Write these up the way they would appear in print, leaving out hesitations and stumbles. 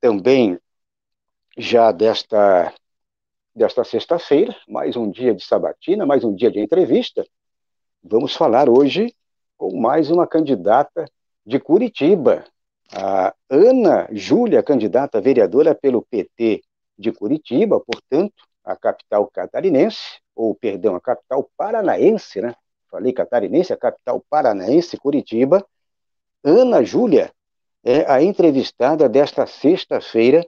também já desta sexta-feira, mais um dia de sabatina, mais um dia de entrevista. Vamos falar hoje com mais uma candidata de Curitiba, a Ana Júlia, candidata vereadora pelo PT de Curitiba, portanto, a capital catarinense, ou, perdão, a capital paranaense, né? Falei catarinense, a capital paranaense, Curitiba. Ana Júlia é a entrevistada desta sexta-feira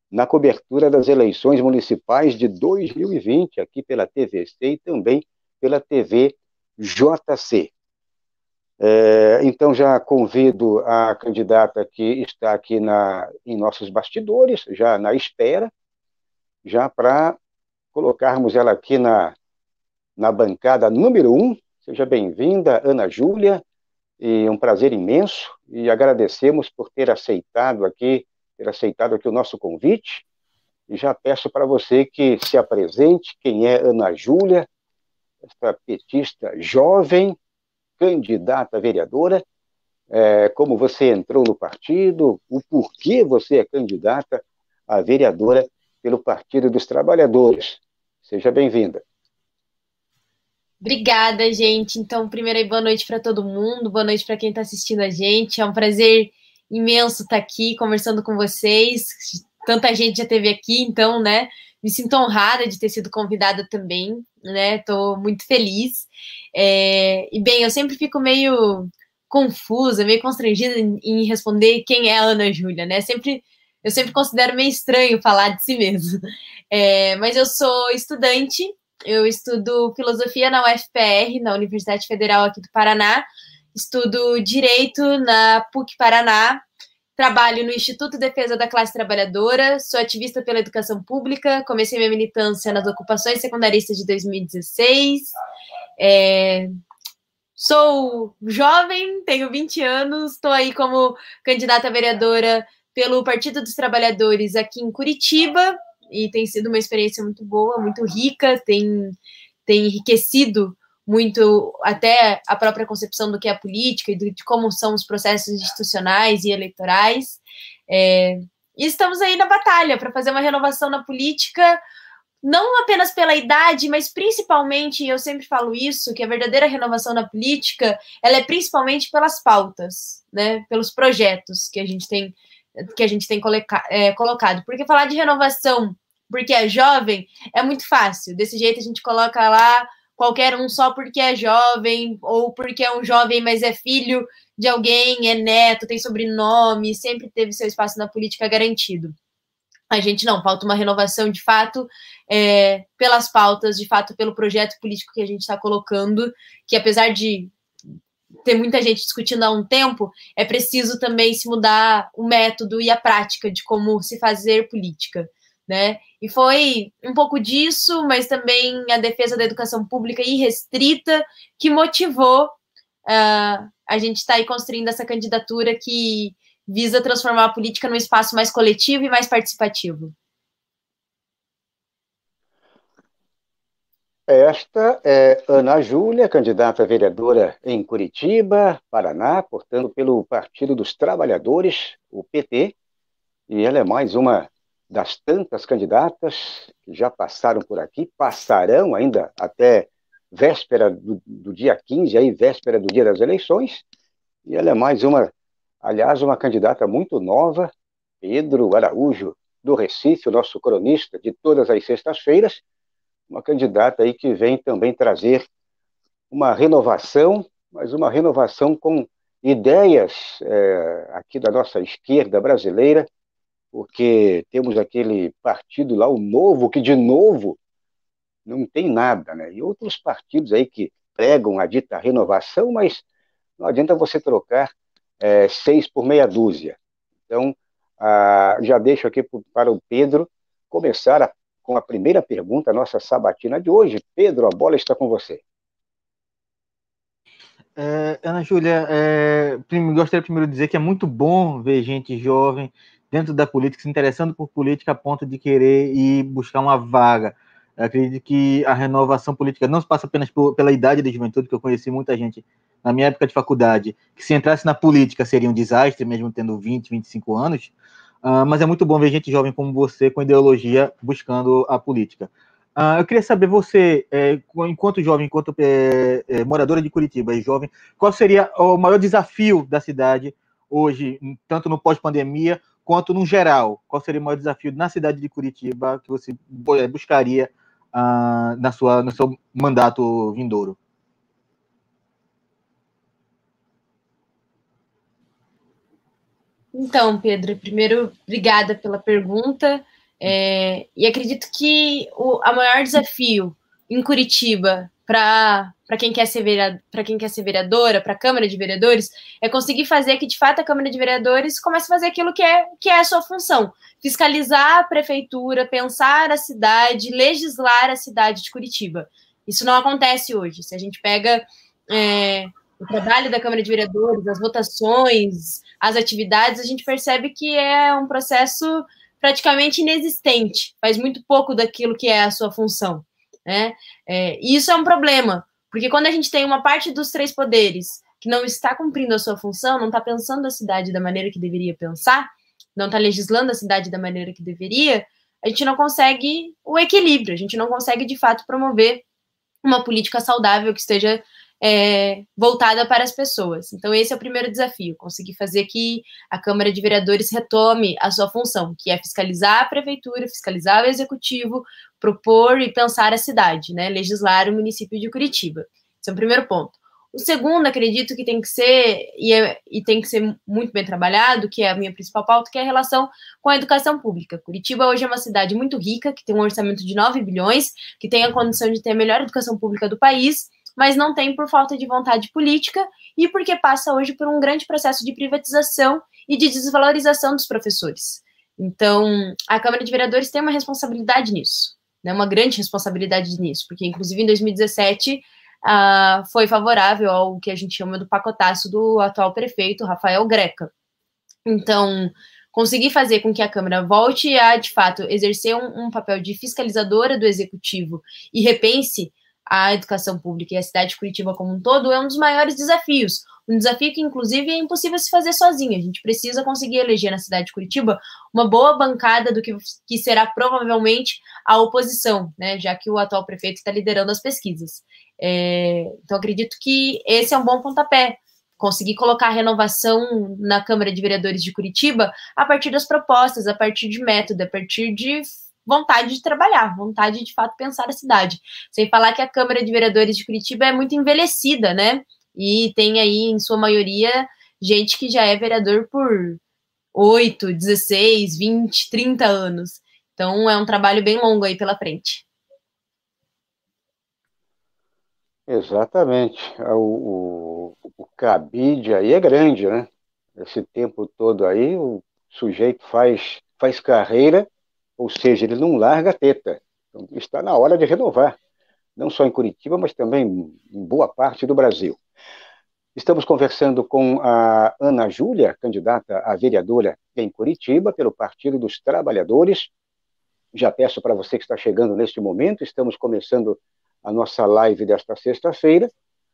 na cobertura das eleições municipais de 2020, aqui pela TVC e também pela TV JC. Então, já convido a candidata que está aqui em nossos bastidores, já na espera, já para colocarmos ela aqui na bancada número 1. Seja bem-vinda, Ana Júlia, e um prazer imenso, e agradecemos por ter aceitado aqui o nosso convite, e já peço para você que se apresente, quem é Ana Júlia, esta petista jovem, candidata a vereadora, como você entrou no partido, o porquê você é candidata a vereadora pelo Partido dos Trabalhadores. Seja bem-vinda. Obrigada, gente. Então, primeiro aí, boa noite para todo mundo, boa noite para quem está assistindo a gente. É um prazer imenso estar aqui conversando com vocês. Tanta gente já esteve aqui, então, né? Me sinto honrada de ter sido convidada também, né? Estou muito feliz. E, bem, eu sempre fico meio confusa, meio constrangida em responder quem é a Ana Júlia, né? Eu sempre considero meio estranho falar de si mesma. Mas eu sou estudante. Eu estudo filosofia na UFPR, na Universidade Federal aqui do Paraná, estudo direito na PUC Paraná, trabalho no Instituto Defesa da Classe Trabalhadora, sou ativista pela educação pública, comecei minha militância nas ocupações secundaristas de 2016, sou jovem, tenho 20 anos, estou aí como candidata a vereadora pelo Partido dos Trabalhadores aqui em Curitiba, e tem sido uma experiência muito boa, muito rica, tem enriquecido muito até a própria concepção do que é a política e de como são os processos institucionais e eleitorais. E estamos aí na batalha para fazer uma renovação na política, não apenas pela idade, mas principalmente, e eu sempre falo isso, que a verdadeira renovação na política, ela é principalmente pelas pautas, né, pelos projetos que a gente tem colocado. Porque falar de renovação porque é jovem é muito fácil. Desse jeito a gente coloca lá qualquer um só porque é jovem, ou porque é um jovem, mas é filho de alguém, é neto, tem sobrenome, sempre teve seu espaço na política garantido. A gente não, falta uma renovação de fato pelas pautas, de fato pelo projeto político que a gente está colocando, que apesar de ter muita gente discutindo há um tempo, é preciso também se mudar o método e a prática de como se fazer política, né? E foi um pouco disso, mas também a defesa da educação pública irrestrita que motivou a gente estar aí construindo essa candidatura que visa transformar a política num espaço mais coletivo e mais participativo. Esta é Ana Júlia, candidata a vereadora em Curitiba, Paraná, portanto, pelo Partido dos Trabalhadores, o PT, e ela é mais uma das tantas candidatas que já passaram por aqui, passarão ainda até véspera do dia 15, aí véspera do dia das eleições, e ela é mais uma, aliás, uma candidata muito nova, Pedro Araújo, do Recife, o nosso cronista de todas as sextas-feiras, uma candidata aí que vem também trazer uma renovação, mas uma renovação com ideias aqui da nossa esquerda brasileira, porque temos aquele partido lá, o Novo, que de novo não tem nada, né? E outros partidos aí que pregam a dita renovação, mas não adianta você trocar 6 por meia dúzia. Então, já deixo aqui para o Pedro começar com a primeira pergunta, a nossa sabatina de hoje. Pedro, a bola está com você. Ana Júlia, gostaria primeiro de dizer que é muito bom ver gente jovem dentro da política, se interessando por política a ponto de querer ir buscar uma vaga. Eu acredito que a renovação política não se passa apenas pela idade da juventude, que eu conheci muita gente na minha época de faculdade, que se entrasse na política seria um desastre, mesmo tendo 20, 25 anos, mas é muito bom ver gente jovem como você, com ideologia, buscando a política. Eu queria saber, você, enquanto jovem, enquanto moradora de Curitiba e jovem, qual seria o maior desafio da cidade hoje, tanto no pós-pandemia, quanto no geral? Qual seria o maior desafio na cidade de Curitiba que você buscaria no seu mandato vindouro? Então, Pedro, primeiro, obrigada pela pergunta. E acredito que a maior desafio em Curitiba para quem quer ser vereadora, para a Câmara de Vereadores, é conseguir fazer que, de fato, a Câmara de Vereadores comece a fazer aquilo que é a sua função: fiscalizar a prefeitura, pensar a cidade, legislar a cidade de Curitiba. Isso não acontece hoje. Se a gente pega o trabalho da Câmara de Vereadores, as votações, as atividades, a gente percebe que é um processo praticamente inexistente, faz muito pouco daquilo que é a sua função, né? E isso é um problema, porque quando a gente tem uma parte dos três poderes que não está cumprindo a sua função, não está pensando a cidade da maneira que deveria pensar, não está legislando a cidade da maneira que deveria, a gente não consegue o equilíbrio, a gente não consegue, de fato, promover uma política saudável que esteja voltada para as pessoas. Então, esse é o primeiro desafio: conseguir fazer que a Câmara de Vereadores retome a sua função, que é fiscalizar a prefeitura, fiscalizar o executivo, propor e pensar a cidade, né? Legislar o município de Curitiba. Esse é o primeiro ponto. O segundo, acredito que tem que ser, e tem que ser muito bem trabalhado, que é a minha principal pauta, que é a relação com a educação pública. Curitiba hoje é uma cidade muito rica, que tem um orçamento de 9 bilhões, que tem a condição de ter a melhor educação pública do país, mas não tem por falta de vontade política e porque passa hoje por um grande processo de privatização e de desvalorização dos professores. Então, a Câmara de Vereadores tem uma responsabilidade nisso, né, uma grande responsabilidade nisso, porque, inclusive, em 2017, foi favorável ao que a gente chama do pacotaço do atual prefeito, Rafael Greca. Então, conseguir fazer com que a Câmara volte a, de fato, exercer um papel de fiscalizadora do Executivo e repense a educação pública e a cidade de Curitiba como um todo é um dos maiores desafios. Um desafio que, inclusive, é impossível se fazer sozinho. A gente precisa conseguir eleger na cidade de Curitiba uma boa bancada do que será provavelmente a oposição, né, já que o atual prefeito está liderando as pesquisas. Então, acredito que esse é um bom pontapé: conseguir colocar a renovação na Câmara de Vereadores de Curitiba a partir das propostas, a partir de método, a partir de vontade de trabalhar, vontade de fato pensar a cidade. Sem falar que a Câmara de Vereadores de Curitiba é muito envelhecida, né? E tem aí, em sua maioria, gente que já é vereador por 8, 16, 20, 30 anos. Então, é um trabalho bem longo aí pela frente. Exatamente. O cabide aí é grande, né? Esse tempo todo aí, o sujeito faz carreira, ou seja, ele não larga a teta. Então, está na hora de renovar, não só em Curitiba, mas também em boa parte do Brasil. Estamos conversando com a Ana Júlia, candidata a vereadora em Curitiba, pelo Partido dos Trabalhadores. Já peço para você que está chegando neste momento, estamos começando a nossa live desta sexta-feira.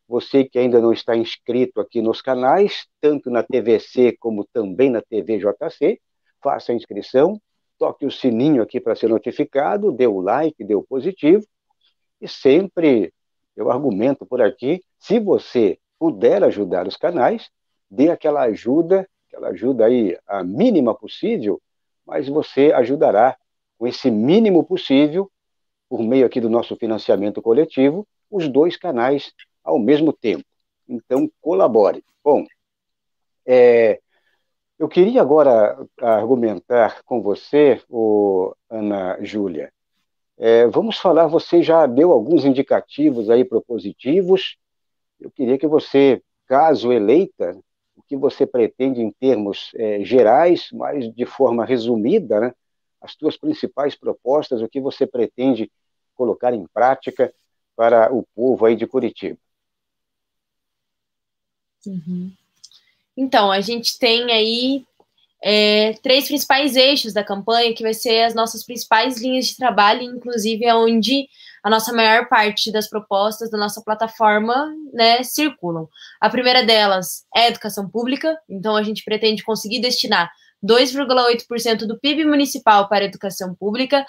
Você que ainda não está inscrito aqui nos canais, tanto na TVC como também na TVJC, faça a inscrição, toque o sininho aqui para ser notificado, dê o like, dê o positivo, e sempre eu argumento por aqui: se você puder ajudar os canais, dê aquela ajuda aí, a mínima possível, mas você ajudará com esse mínimo possível, por meio aqui do nosso financiamento coletivo, os dois canais ao mesmo tempo. Então, colabore. Bom, eu queria agora argumentar com você, Ana Júlia. Vamos falar, você já deu alguns indicativos aí propositivos. Eu queria que você, caso eleita, o que você pretende em termos gerais, mas de forma resumida, né? As suas principais propostas, o que você pretende colocar em prática para o povo aí de Curitiba. Uhum. Então, a gente tem aí 3 principais eixos da campanha, que vai ser as nossas principais linhas de trabalho, inclusive é onde a nossa maior parte das propostas da nossa plataforma, né, circulam. A primeira delas é a educação pública, então a gente pretende conseguir destinar 2,8% do PIB municipal para a educação pública,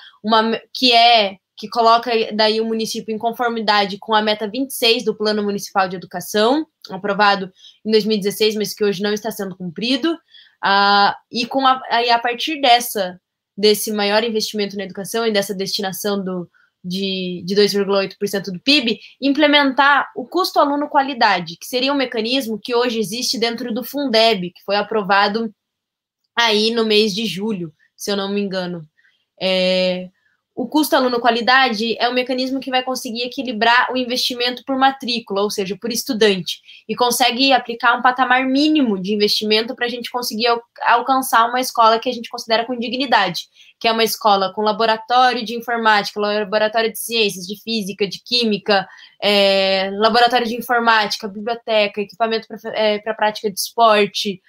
que coloca daí o município em conformidade com a meta 26 do Plano Municipal de Educação, aprovado em 2016, mas que hoje não está sendo cumprido, e a partir desse maior investimento na educação e dessa destinação de 2,8% do PIB, implementar o custo aluno qualidade, que seria um mecanismo que hoje existe dentro do Fundeb, que foi aprovado aí no mês de julho, se eu não me engano. O custo aluno qualidade é um mecanismo que vai conseguir equilibrar o investimento por matrícula, ou seja, por estudante, e consegue aplicar um patamar mínimo de investimento para a gente conseguir alcançar uma escola que a gente considera com dignidade, que é uma escola com laboratório de informática, laboratório de ciências, de física, de química, laboratório de informática, biblioteca, equipamento para prática de esporte,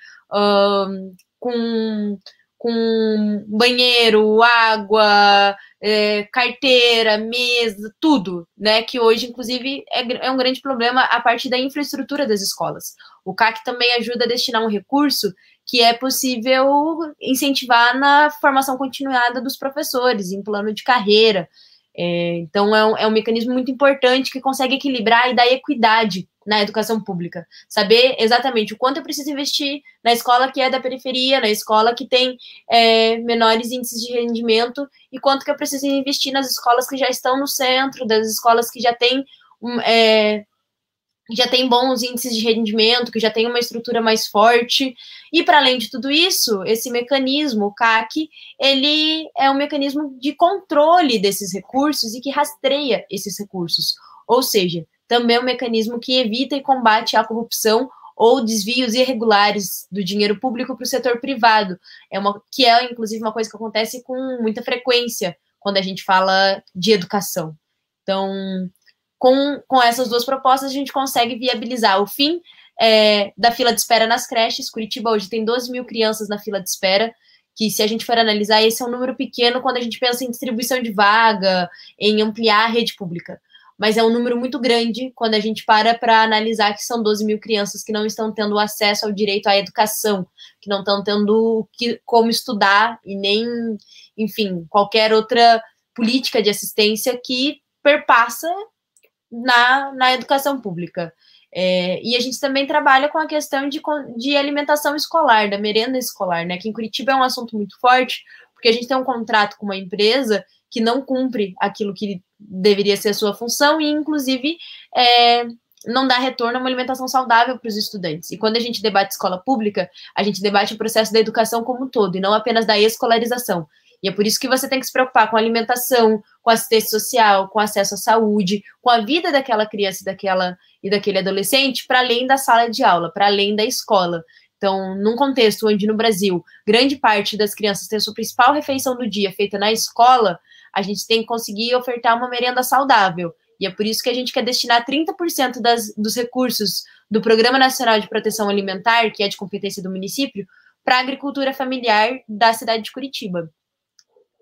com banheiro, água, carteira, mesa, tudo, né? Que hoje, inclusive, é um grande problema a partir da infraestrutura das escolas. O CAC também ajuda a destinar um recurso que é possível incentivar na formação continuada dos professores, em plano de carreira. Então, é um mecanismo muito importante que consegue equilibrar e dar equidade na educação pública. Saber exatamente o quanto eu preciso investir na escola que é da periferia, na escola que tem menores índices de rendimento, e quanto que eu preciso investir nas escolas que já estão no centro, das escolas que já têm bons índices de rendimento, que já tem uma estrutura mais forte. E, para além de tudo isso, esse mecanismo, o CAC, ele é um mecanismo de controle desses recursos e que rastreia esses recursos. Ou seja, também é um mecanismo que evita e combate a corrupção ou desvios irregulares do dinheiro público para o setor privado, que é, inclusive, uma coisa que acontece com muita frequência quando a gente fala de educação. Então, com essas duas propostas, a gente consegue viabilizar o fim da fila de espera nas creches. Curitiba hoje tem 12 mil crianças na fila de espera, que, se a gente for analisar, esse é um número pequeno quando a gente pensa em distribuição de vaga, em ampliar a rede pública. Mas é um número muito grande quando a gente para analisar que são 12 mil crianças que não estão tendo acesso ao direito à educação, que não estão tendo como estudar e nem, enfim, qualquer outra política de assistência que perpassa na educação pública. E a gente também trabalha com a questão de alimentação escolar, da merenda escolar, né? Que em Curitiba é um assunto muito forte, porque a gente tem um contrato com uma empresa que não cumpre aquilo que deveria ser a sua função e, inclusive, não dá retorno a uma alimentação saudável para os estudantes. E quando a gente debate escola pública, a gente debate o processo da educação como um todo, e não apenas da escolarização. E é por isso que você tem que se preocupar com a alimentação, com assistência social, com acesso à saúde, com a vida daquela criança e daquele adolescente, para além da sala de aula, para além da escola. Então, num contexto onde, no Brasil, grande parte das crianças tem a sua principal refeição do dia feita na escola, a gente tem que conseguir ofertar uma merenda saudável. E é por isso que a gente quer destinar 30% dos recursos do Programa Nacional de Proteção Alimentar, que é de competência do município, para a agricultura familiar da cidade de Curitiba.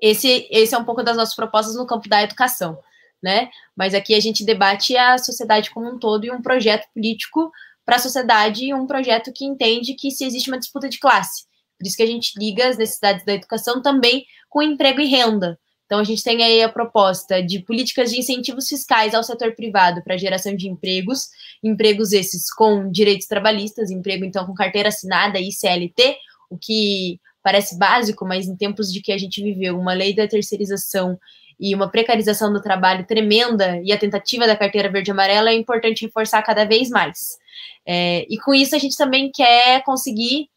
Esse é um pouco das nossas propostas no campo da educação, né? Mas aqui a gente debate a sociedade como um todo e um projeto político para a sociedade, e um projeto que entende que se existe uma disputa de classe. Por isso que a gente liga as necessidades da educação também com emprego e renda. Então, a gente tem aí a proposta de políticas de incentivos fiscais ao setor privado para geração de empregos esses com direitos trabalhistas, emprego, então, com carteira assinada e CLT, o que parece básico, mas em tempos de que a gente viveu uma lei da terceirização e uma precarização do trabalho tremenda, e a tentativa da carteira verde e amarela, é importante reforçar cada vez mais. E com isso a gente também quer conseguir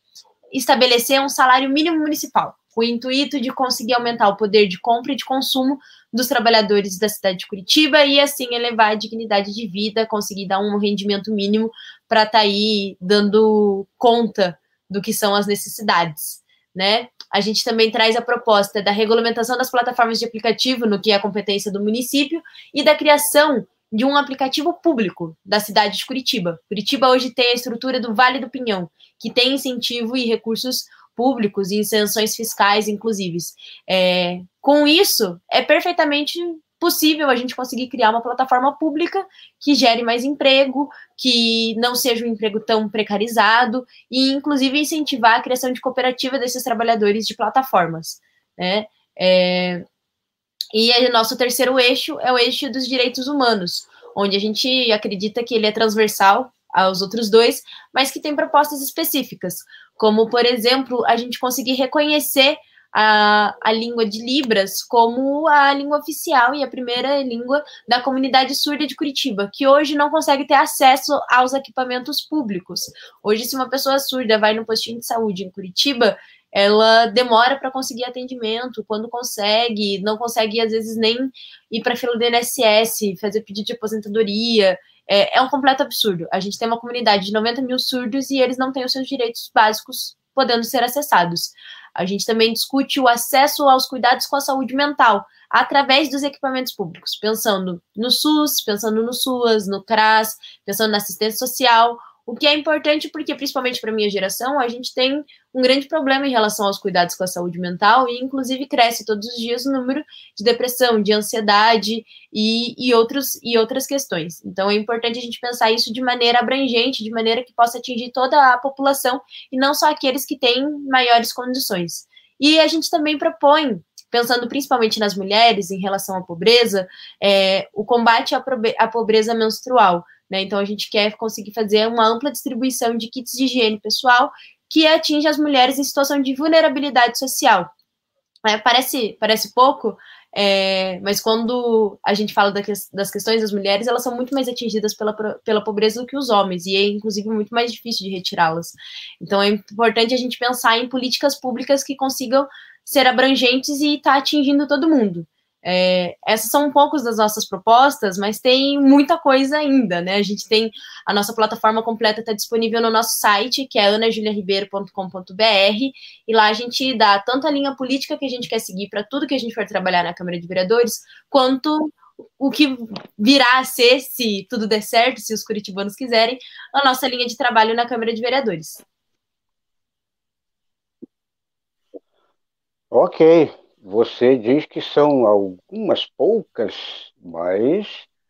estabelecer um salário mínimo municipal, com o intuito de conseguir aumentar o poder de compra e de consumo dos trabalhadores da cidade de Curitiba e, assim, elevar a dignidade de vida, conseguir dar um rendimento mínimo para estar aí dando conta do que são as necessidades, né? A gente também traz a proposta da regulamentação das plataformas de aplicativo, no que é a competência do município, e da criação de um aplicativo público da cidade de Curitiba. Curitiba hoje tem a estrutura do Vale do Pinhão, que tem incentivo e recursos públicos e isenções fiscais, inclusive. Com isso, é perfeitamente possível a gente conseguir criar uma plataforma pública que gere mais emprego, que não seja um emprego tão precarizado e, inclusive, incentivar a criação de cooperativa desses trabalhadores de plataformas, né? E o nosso terceiro eixo é o eixo dos direitos humanos, onde a gente acredita que ele é transversal aos outros dois, mas que tem propostas específicas, como, por exemplo, a gente conseguir reconhecer a língua de Libras como a língua oficial e a primeira língua da comunidade surda de Curitiba, que hoje não consegue ter acesso aos equipamentos públicos. Hoje, se uma pessoa surda vai no postinho de saúde em Curitiba, ela demora para conseguir atendimento, quando consegue, não consegue, às vezes, nem ir para a fila do INSS, fazer pedido de aposentadoria. É um completo absurdo. A gente tem uma comunidade de 90 mil surdos e eles não têm os seus direitos básicos podendo ser acessados. A gente também discute o acesso aos cuidados com a saúde mental através dos equipamentos públicos, pensando no SUS, pensando no SUAS, no CRAS, pensando na assistência social, o que é importante porque, principalmente para a minha geração, a gente tem um grande problema em relação aos cuidados com a saúde mental e, inclusive, cresce todos os dias o número de depressão, de ansiedade e outras questões. Então, é importante a gente pensar isso de maneira abrangente, de maneira que possa atingir toda a população e não só aqueles que têm maiores condições. E a gente também propõe, pensando principalmente nas mulheres em relação à pobreza, o combate à pobreza menstrual, né? Então, a gente quer conseguir fazer uma ampla distribuição de kits de higiene pessoal que atinge as mulheres em situação de vulnerabilidade social. Parece pouco, mas quando a gente fala das questões das mulheres, elas são muito mais atingidas pela pobreza do que os homens, e é, inclusive, muito mais difícil de retirá-las. Então, é importante a gente pensar em políticas públicas que consigam ser abrangentes e estar atingindo todo mundo. Essas são um pouco das nossas propostas, mas tem muita coisa ainda, né? A gente tem a nossa plataforma completa, está disponível no nosso site, que é anajuliaribeiro.com.br, e lá a gente dá tanto a linha política que a gente quer seguir para tudo que a gente for trabalhar na Câmara de Vereadores, quanto o que virá a ser, se tudo der certo, se os curitibanos quiserem, a nossa linha de trabalho na Câmara de Vereadores. Ok. Você diz que são algumas poucas, mas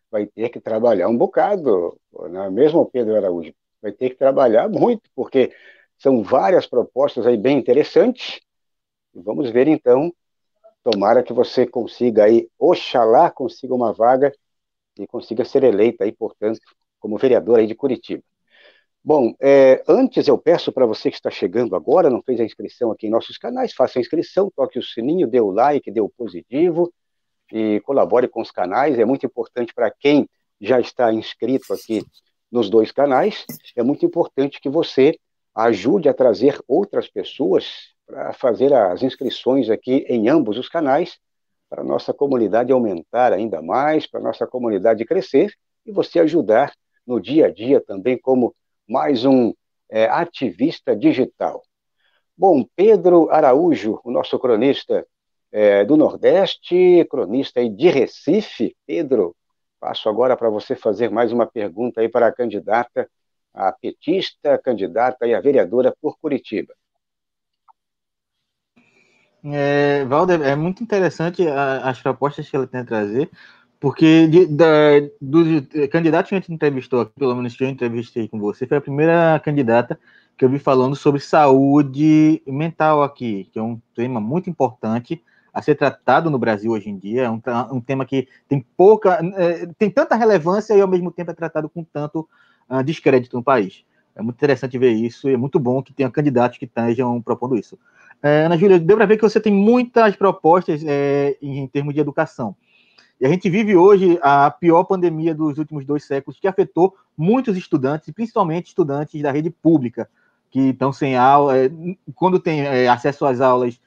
vai ter que trabalhar um bocado, não é mesmo, Pedro Araújo? Vai ter que trabalhar muito, porque são várias propostas aí bem interessantes. Vamos ver, então, tomara que você consiga aí, oxalá consiga uma vaga e consiga ser eleita aí, portanto, como vereador aí de Curitiba. Bom, antes eu peço para você que está chegando agora, não fez a inscrição aqui em nossos canais, faça a inscrição, toque o sininho, dê o like, dê o positivo e colabore com os canais. É muito importante para quem já está inscrito aqui nos dois canais, é muito importante que você ajude a trazer outras pessoas para fazer as inscrições aqui em ambos os canais, para a nossa comunidade aumentar ainda mais, para a nossa comunidade crescer e você ajudar no dia a dia também como mais um ativista digital. Bom, Pedro Araújo, o nosso cronista do Nordeste, cronista aí de Recife. Pedro, passo agora para você fazer mais uma pergunta aí para a candidata, a petista, candidata e a vereadora por Curitiba. Valder, é muito interessante as propostas que ela tem a trazer, porque dos candidatos que a gente entrevistou aqui, pelo menos que eu entrevistei com você, foi a primeira candidata que eu vi falando sobre saúde mental aqui, que é um tema muito importante a ser tratado no Brasil hoje em dia, é um tema que tem tanta relevância e ao mesmo tempo é tratado com tanto descrédito no país. É muito interessante ver isso e é muito bom que tenha candidatos que estejam propondo isso. Ana Júlia, deu para ver que você tem muitas propostas em termos de educação. E a gente vive hoje a pior pandemia dos últimos 2 séculos, que afetou muitos estudantes, principalmente estudantes da rede pública, que estão sem aula. Quando tem acesso às aulas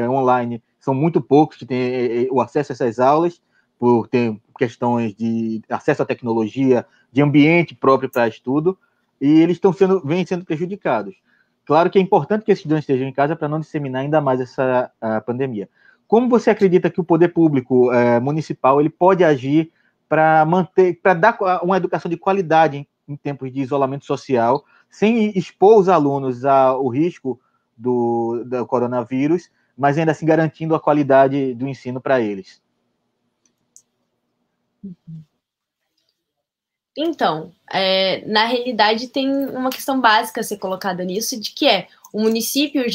online, são muito poucos que têm o acesso a essas aulas, por ter questões de acesso à tecnologia, de ambiente próprio para estudo, e eles vêm sendo prejudicados. Claro que é importante que esses estudantes estejam em casa para não disseminar ainda mais essa pandemia. Como você acredita que o poder público municipal ele pode agir para dar uma educação de qualidade em tempos de isolamento social, sem expor os alunos ao risco do coronavírus, mas ainda assim garantindo a qualidade do ensino para eles? Então, na realidade, tem uma questão básica a ser colocada nisso, de que o município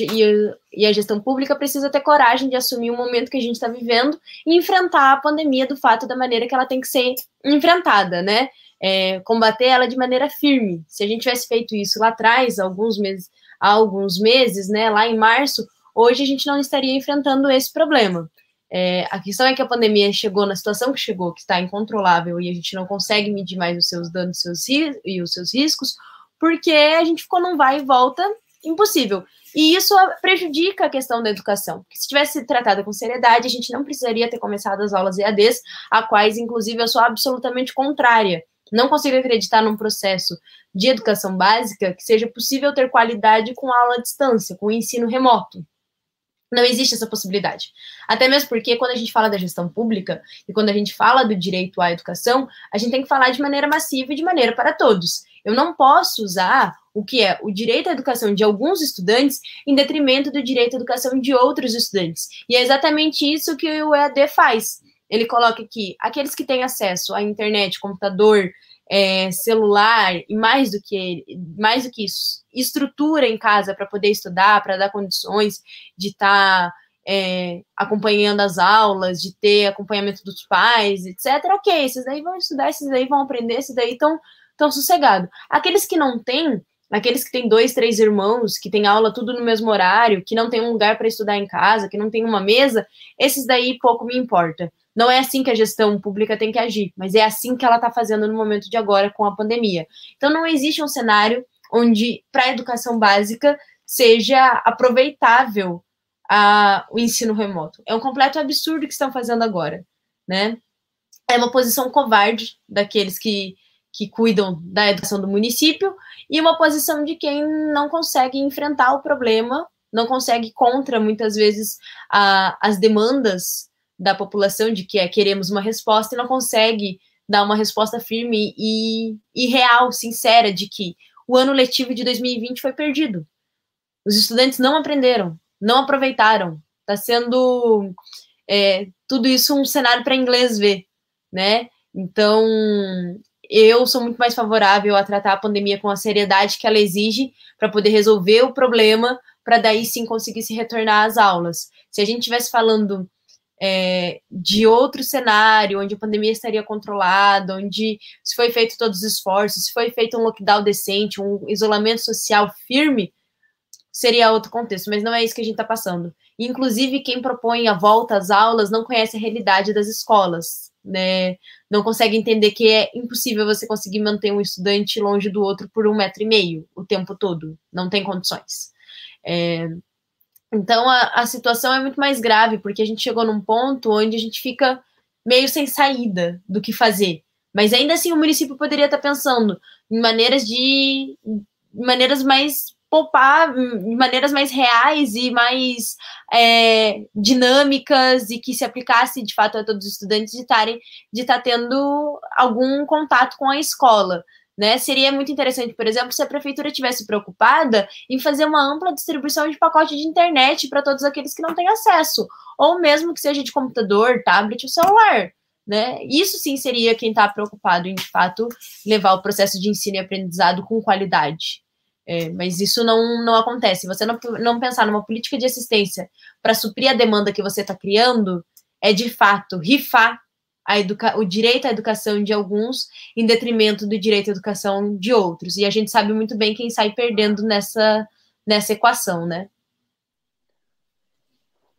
e a gestão pública precisa ter coragem de assumir o momento que a gente está vivendo e enfrentar a pandemia do fato da maneira que ela tem que ser enfrentada, né? Combater ela de maneira firme. Se a gente tivesse feito isso lá atrás, há alguns meses, né, lá em março, hoje a gente não estaria enfrentando esse problema. A questão é que a pandemia chegou na situação que chegou, que está incontrolável, e a gente não consegue medir mais os seus danos e os seus riscos, porque a gente ficou num vai e volta impossível. E isso prejudica a questão da educação. Porque se tivesse sido tratada com seriedade, a gente não precisaria ter começado as aulas EADs, a quais, inclusive, eu sou absolutamente contrária. Não consigo acreditar num processo de educação básica que seja possível ter qualidade com aula à distância, com ensino remoto. Não existe essa possibilidade. Até mesmo porque, quando a gente fala da gestão pública e quando a gente fala do direito à educação, a gente tem que falar de maneira massiva e de maneira para todos. Eu não posso usar o que é o direito à educação de alguns estudantes em detrimento do direito à educação de outros estudantes. E é exatamente isso que o EAD faz. Ele coloca que aqueles que têm acesso à internet, computador, celular e mais do que isso, estrutura em casa para poder estudar, para dar condições de estar acompanhando as aulas, de ter acompanhamento dos pais, etc. Ok, esses daí vão estudar, esses daí vão aprender, esses daí estão sossegados. Aqueles que não têm, aqueles que têm 2, 3 irmãos, que têm aula tudo no mesmo horário, que não tem um lugar para estudar em casa, que não tem uma mesa, esses daí pouco me importa. Não é assim que a gestão pública tem que agir, mas é assim que ela está fazendo no momento de agora com a pandemia. Então, não existe um cenário onde, para a educação básica, seja aproveitável o ensino remoto. É um completo absurdo o que estão fazendo agora, né? É uma posição covarde daqueles que cuidam da educação do município e uma posição de quem não consegue enfrentar o problema, não consegue contra, muitas vezes, as demandas da população de que queremos uma resposta e não consegue dar uma resposta firme e real, sincera, de que o ano letivo de 2020 foi perdido. Os estudantes não aprenderam, não aproveitaram. Está sendo tudo isso um cenário para inglês ver, né? Então, eu sou muito mais favorável a tratar a pandemia com a seriedade que ela exige para poder resolver o problema, para daí sim conseguir se retornar às aulas. Se a gente estivesse falando de outro cenário, onde a pandemia estaria controlada, onde se foi feito todos os esforços, se foi feito um lockdown decente, um isolamento social firme, seria outro contexto, mas não é isso que a gente está passando. Inclusive, quem propõe a volta às aulas não conhece a realidade das escolas, né? Não consegue entender que é impossível você conseguir manter um estudante longe do outro por 1,5 metro o tempo todo. Não tem condições. Então, a situação é muito mais grave, porque a gente chegou num ponto onde a gente fica meio sem saída do que fazer. Mas ainda assim, o município poderia estar pensando em maneiras mais poupar, de maneiras mais reais e mais dinâmicas e que se aplicasse, de fato, a todos os estudantes de estar tendo algum contato com a escola. Né? Seria muito interessante, por exemplo, se a prefeitura tivesse preocupada em fazer uma ampla distribuição de pacote de internet para todos aqueles que não têm acesso, ou mesmo que seja de computador, tablet ou celular. Né? Isso sim seria quem está preocupado em, de fato, levar o processo de ensino e aprendizado com qualidade. Mas isso não acontece. Se você não pensar numa política de assistência para suprir a demanda que você está criando, é de fato rifar o direito à educação de alguns em detrimento do direito à educação de outros. E a gente sabe muito bem quem sai perdendo nessa equação, né?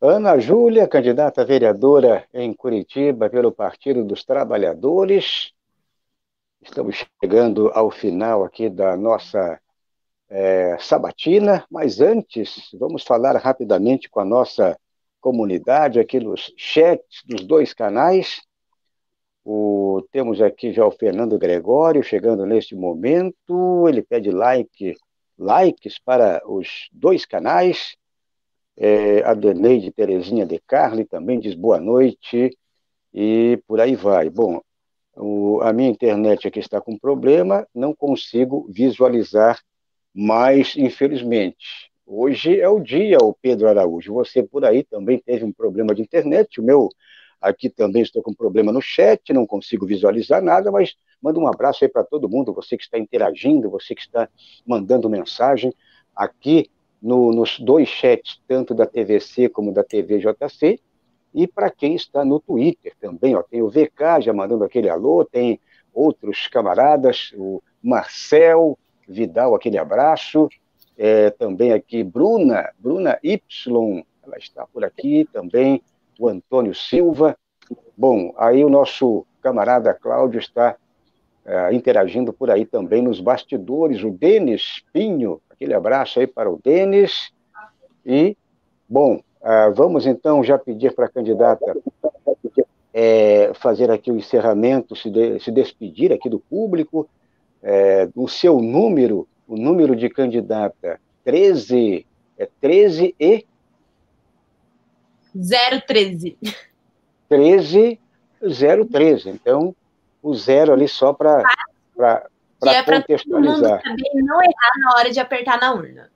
Ana Júlia, candidata a vereadora em Curitiba pelo Partido dos Trabalhadores. Estamos chegando ao final aqui da nossa sabatina, mas antes vamos falar rapidamente com a nossa comunidade aqui nos chats dos 2 canais. Temos aqui já o Fernando Gregório chegando neste momento. Ele pede likes para os 2 canais. A Deneide Terezinha de Carli também diz boa noite e por aí vai. Bom, a minha internet aqui está com problema, não consigo visualizar mais, infelizmente. Hoje é o dia, o Pedro Araújo. Você por aí também teve um problema de internet. Aqui também estou com problema no chat, não consigo visualizar nada, mas manda um abraço aí para todo mundo, você que está interagindo, você que está mandando mensagem aqui nos dois chats, tanto da TVC como da TVJC, e para quem está no Twitter também, ó, tem o VK já mandando aquele alô, tem outros camaradas, o Marcel Vidal, aquele abraço, também aqui Bruna Y, ela está por aqui também, o Antônio Silva. Bom, aí o nosso camarada Cláudio está interagindo por aí também nos bastidores, o Denis Pinho, aquele abraço aí para o Denis. E, bom, vamos então já pedir para a candidata fazer aqui o encerramento, se despedir aqui do público, o seu número, o número de candidata 13, 13 e... 013. 13013. Então, o zero ali só para contextualizar. Também não errar na hora de apertar na urna.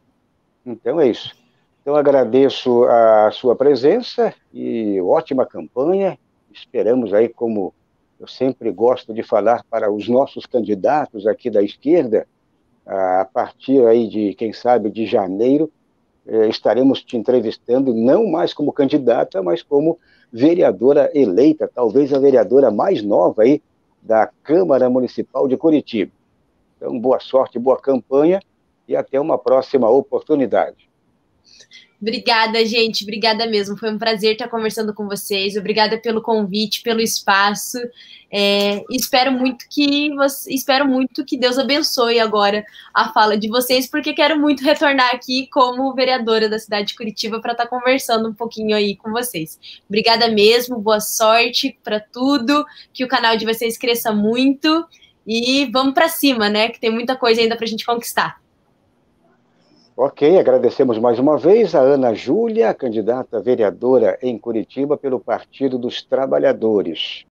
Então é isso. Então agradeço a sua presença e ótima campanha. Esperamos aí, como eu sempre gosto de falar para os nossos candidatos aqui da esquerda, a partir aí de, quem sabe, de janeiro, estaremos te entrevistando não mais como candidata, mas como vereadora eleita, talvez a vereadora mais nova aí da Câmara Municipal de Curitiba. Então, boa sorte, boa campanha e até uma próxima oportunidade. Obrigada, gente. Obrigada mesmo. Foi um prazer estar conversando com vocês. Obrigada pelo convite, pelo espaço. Espero muito que Deus abençoe agora a fala de vocês, porque quero muito retornar aqui como vereadora da cidade de Curitiba para estar conversando um pouquinho aí com vocês. Obrigada mesmo. Boa sorte para tudo. Que o canal de vocês cresça muito. E vamos para cima, né? Que tem muita coisa ainda para a gente conquistar. Ok, agradecemos mais uma vez a Ana Júlia, candidata a vereadora em Curitiba pelo Partido dos Trabalhadores.